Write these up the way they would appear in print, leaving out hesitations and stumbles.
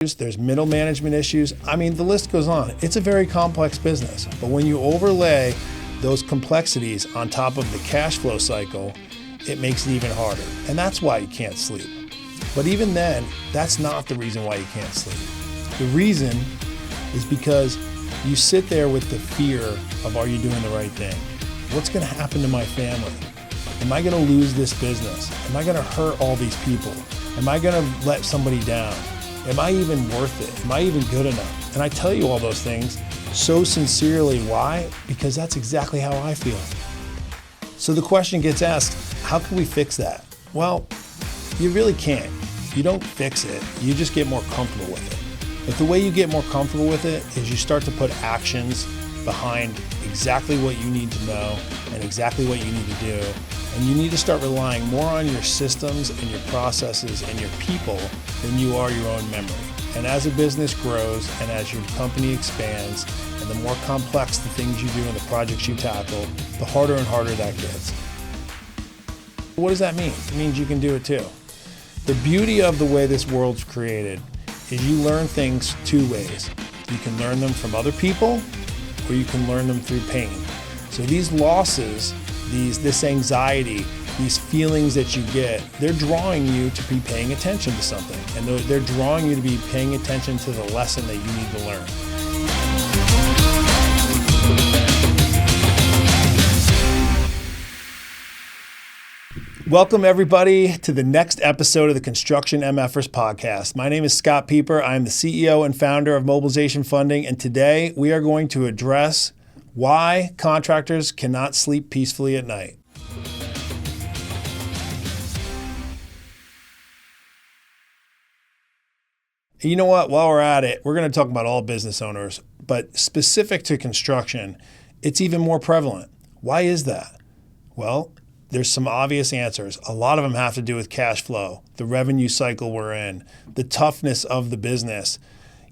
there's middle management issues. I mean, the list goes on. It's a very complex business, but when you overlay those complexities on top of the cash flow cycle, it makes it even harder. And that's why you can't sleep. But even then, that's not the reason why you can't sleep. The reason is because you sit there with the fear of, are you doing the right thing? What's going to happen to my family? Am I going to lose this business? Am I going to hurt all these people? Am I going to let somebody down? Am I even worth it? Am I even good enough? And I tell you all those things so sincerely. Why? Because that's exactly how I feel. So the question gets asked, how can we fix that? Well, you really can't. You don't fix it. You just get more comfortable with it. But the way you get more comfortable with it is you start to put actions behind exactly what you need to know and exactly what you need to do. And you need to start relying more on your systems and your processes and your people than you are your own memory. And as a business grows and as your company expands and the more complex the things you do and the projects you tackle, the harder and harder that gets. What does that mean? It means you can do it too. The beauty of the way this world's created is you learn things two ways. You can learn them from other people or you can learn them through pain. So these losses, this anxiety, these feelings that you get, they're drawing you to be paying attention to something. And they're drawing you to be paying attention to the lesson that you need to learn. Welcome everybody to the next episode of the Construction MF'ers podcast. My name is 𝗧𝗵𝗲. I'm the CEO and founder of Mobilization Funding. And today we are going to address why contractors cannot sleep peacefully at night. You know what? While we're at it, we're going to talk about all business owners, but specific to construction, it's even more prevalent. Why is that? Well, there's some obvious answers. A lot of them have to do with cash flow, the revenue cycle we're in, the toughness of the business.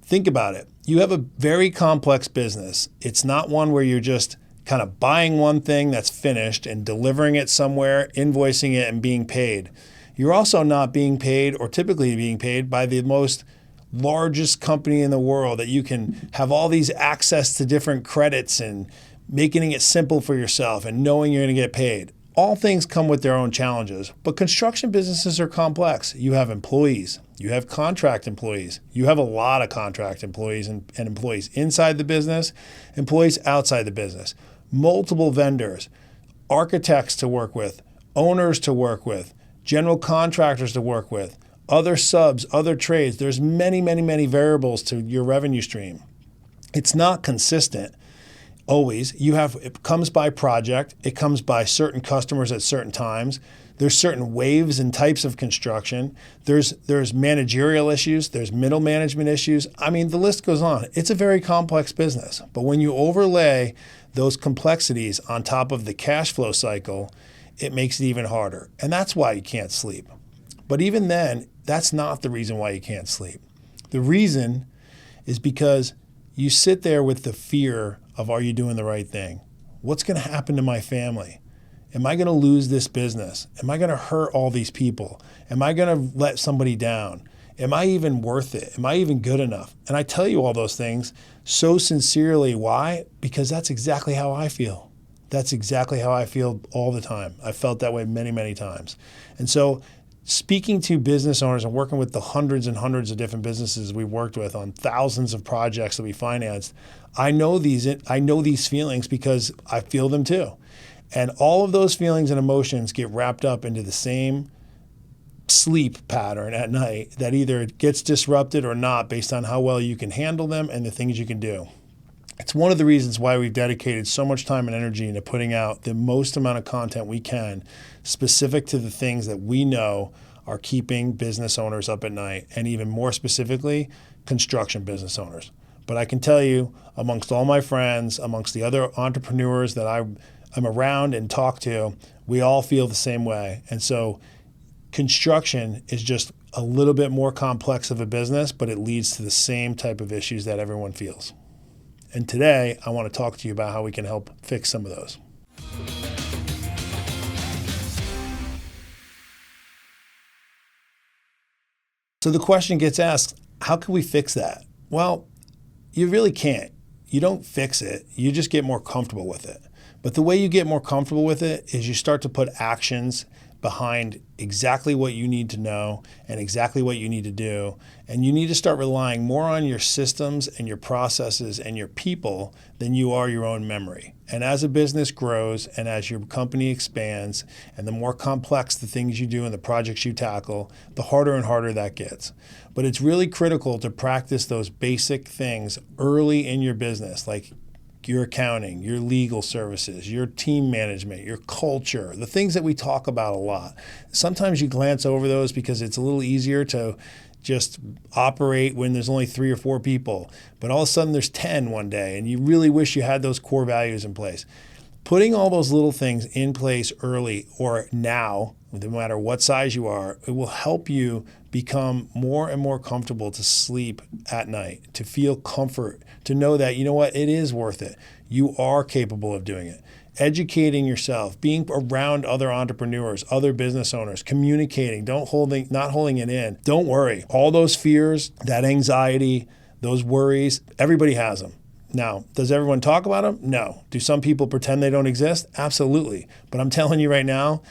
Think about it. You have a very complex business. It's not one where you're just kind of buying one thing that's finished and delivering it somewhere, invoicing it and being paid. You're also not being paid or typically being paid by the most largest company in the world that you can have all these access to different credits and making it simple for yourself and knowing you're going to get paid. All things come with their own challenges, but construction businesses are complex. You have employees, you have contract employees, you have a lot of contract employees and employees inside the business, employees outside the business, multiple vendors, architects to work with, owners to work with, general contractors to work with, other subs, other trades. There's many, many, many variables to your revenue stream. It's not consistent. Always. It comes by project. It comes by certain customers at certain times. There's certain waves and types of construction. There's managerial issues. There's middle management issues. I mean, the list goes on. It's a very complex business. But when you overlay those complexities on top of the cash flow cycle, it makes it even harder. And that's why you can't sleep. But even then, that's not the reason why you can't sleep. The reason is because you sit there with the fear of, are you doing the right thing? What's going to happen to my family? Am I going to lose this business? Am I going to hurt all these people? Am I going to let somebody down? Am I even worth it? Am I even good enough? And I tell you all those things so sincerely. Why? Because that's exactly how I feel. That's exactly how I feel all the time. I've felt that way many, many times. And so speaking to business owners and working with the hundreds and hundreds of different businesses we've worked with on thousands of projects that we financed, I know these feelings because I feel them too. And all of those feelings and emotions get wrapped up into the same sleep pattern at night that either gets disrupted or not based on how well you can handle them and the things you can do. It's one of the reasons why we've dedicated so much time and energy into putting out the most amount of content we can specific to the things that we know are keeping business owners up at night, and even more specifically, construction business owners. But I can tell you, amongst all my friends, amongst the other entrepreneurs that I'm around and talk to, we all feel the same way. And so construction is just a little bit more complex of a business, but it leads to the same type of issues that everyone feels. And today, I want to talk to you about how we can help fix some of those. So the question gets asked, How can we fix that? Well, you really can't. You don't fix it. You just get more comfortable with it. But the way you get more comfortable with it is you start to put actions behind exactly what you need to know and exactly what you need to do. And you need to start relying more on your systems and your processes and your people than you are your own memory. And as a business grows and as your company expands and the more complex the things you do and the projects you tackle, the harder and harder that gets. But it's really critical to practice those basic things early in your business, like your accounting, your legal services, your team management, your culture, the things that we talk about a lot. Sometimes you glance over those because it's a little easier to just operate when there's only 3 or 4 people, but all of a sudden there's 10 one day and you really wish you had those core values in place. Putting all those little things in place early or now, no matter what size you are, it will help you become more and more comfortable to sleep at night, to feel comfort, to know that, you know what, it is worth it. You are capable of doing it. Educating yourself, being around other entrepreneurs, other business owners, communicating, not holding it in. Don't worry. All those fears, that anxiety, those worries, everybody has them. Now, does everyone talk about them? No. Do some people pretend they don't exist? Absolutely. But I'm telling you right now,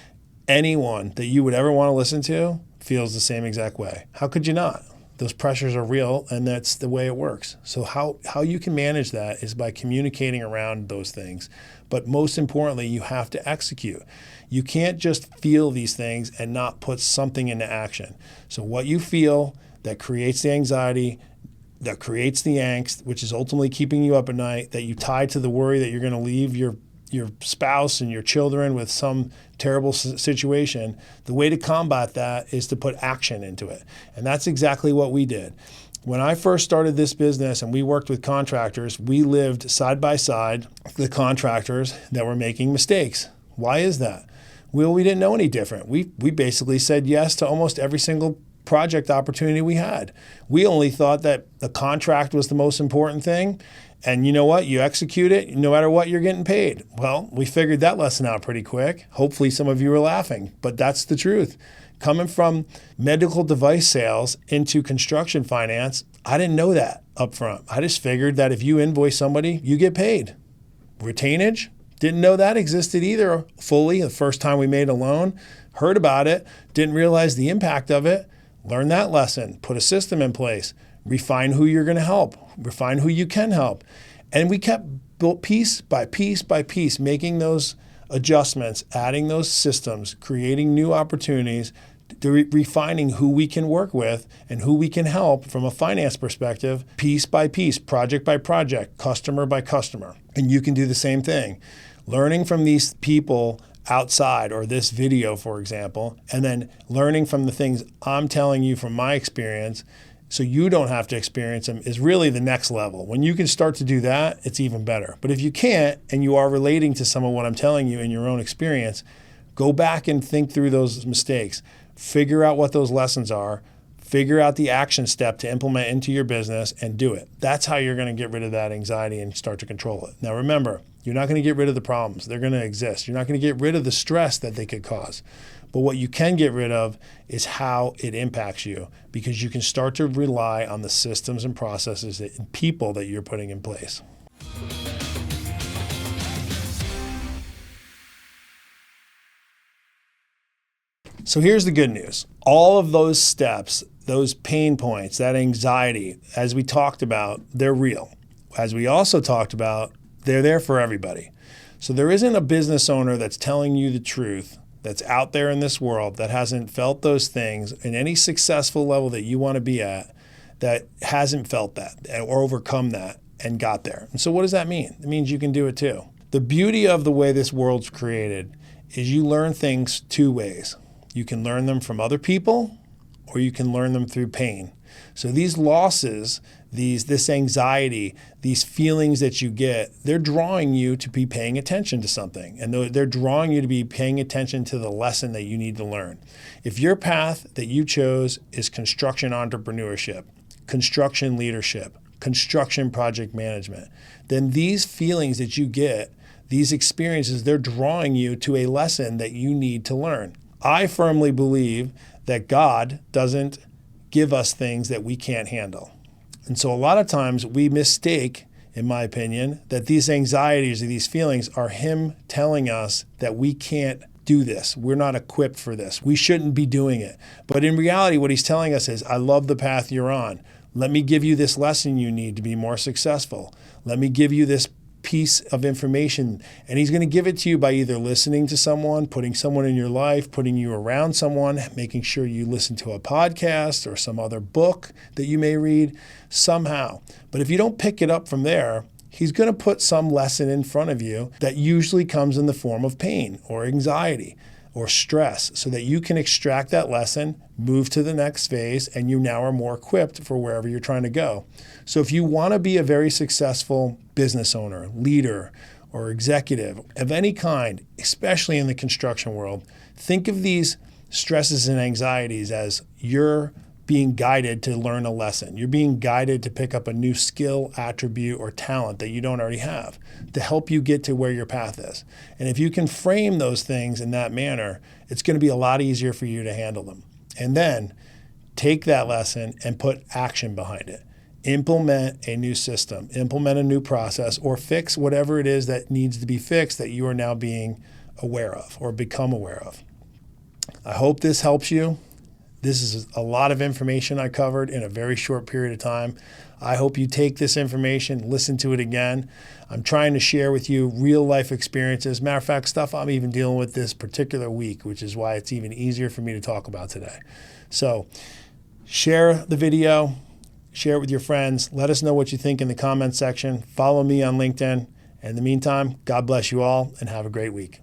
anyone that you would ever want to listen to feels the same exact way. How could you not? Those pressures are real, and that's the way it works. So how you can manage that is by communicating around those things. But most importantly, you have to execute. You can't just feel these things and not put something into action. So what you feel that creates the anxiety, that creates the angst, which is ultimately keeping you up at night, that you tie to the worry that you're going to leave your spouse and your children with some terrible situation, the way to combat that is to put action into it. And that's exactly what we did. When I first started this business and we worked with contractors, we lived side by side the contractors that were making mistakes. Why is that? Well, we didn't know any different. We basically said yes to almost every single project opportunity we had. We only thought that the contract was the most important thing. And you know what? You execute it, no matter what, you're getting paid. Well, we figured that lesson out pretty quick. Hopefully some of you are laughing, but that's the truth. Coming from medical device sales into construction finance, I didn't know that up front. I just figured that if you invoice somebody, you get paid. Retainage, didn't know that existed either fully the first time we made a loan. Heard about it, didn't realize the impact of it. Learn that lesson, put a system in place, refine who you're going to help, refine who you can help. And we kept piece by piece by piece, making those adjustments, adding those systems, creating new opportunities, refining who we can work with and who we can help from a finance perspective, piece by piece, project by project, customer by customer. And you can do the same thing. Learning from these people outside, or this video, for example, and then learning from the things I'm telling you from my experience so you don't have to experience them is really the next level. When you can start to do that, it's even better. But if you can't, and you are relating to some of what I'm telling you in your own experience, go back and think through those mistakes. Figure out what those lessons are. Figure out the action step to implement into your business and do it. That's how you're going to get rid of that anxiety and start to control it. Now remember, you're not going to get rid of the problems. They're going to exist. You're not going to get rid of the stress that they could cause. But what you can get rid of is how it impacts you, because you can start to rely on the systems and processes and people that you're putting in place. So here's the good news. All of those steps, those pain points, that anxiety, as we talked about, they're real. As we also talked about, they're there for everybody. So there isn't a business owner that's telling you the truth that's out there in this world that hasn't felt those things in any successful level that you want to be at, that hasn't felt that or overcome that and got there. And so what does that mean? It means you can do it too. The beauty of the way this world's created is you learn things 2 ways. You can learn them from other people, or you can learn them through pain. So these losses, this anxiety, these feelings that you get, they're drawing you to be paying attention to something. And they're drawing you to be paying attention to the lesson that you need to learn. If your path that you chose is construction entrepreneurship, construction leadership, construction project management, then these feelings that you get, these experiences, they're drawing you to a lesson that you need to learn. I firmly believe that God doesn't give us things that we can't handle. And so a lot of times we mistake, in my opinion, that these anxieties or these feelings are him telling us that we can't do this. We're not equipped for this. We shouldn't be doing it. But in reality, what he's telling us is, I love the path you're on. Let me give you this lesson you need to be more successful. Let me give you this piece of information. And he's going to give it to you by either listening to someone, putting someone in your life, putting you around someone, making sure you listen to a podcast or some other book that you may read somehow. But if you don't pick it up from there, he's going to put some lesson in front of you that usually comes in the form of pain or anxiety or stress, so that you can extract that lesson, move to the next phase, and you now are more equipped for wherever you're trying to go. So if you want to be a very successful business owner, leader, or executive of any kind, especially in the construction world, think of these stresses and anxieties as you're being guided to learn a lesson. You're being guided to pick up a new skill, attribute, or talent that you don't already have to help you get to where your path is. And if you can frame those things in that manner, it's going to be a lot easier for you to handle them. And then take that lesson and put action behind it. Implement a new system, implement a new process, or fix whatever it is that needs to be fixed that you are now being aware of or become aware of. I hope this helps you. This is a lot of information I covered in a very short period of time. I hope you take this information, listen to it again. I'm trying to share with you real life experiences. Matter of fact, stuff I'm even dealing with this particular week, which is why it's even easier for me to talk about today. So share the video, share it with your friends. Let us know what you think in the comments section. Follow me on LinkedIn. In the meantime, God bless you all and have a great week.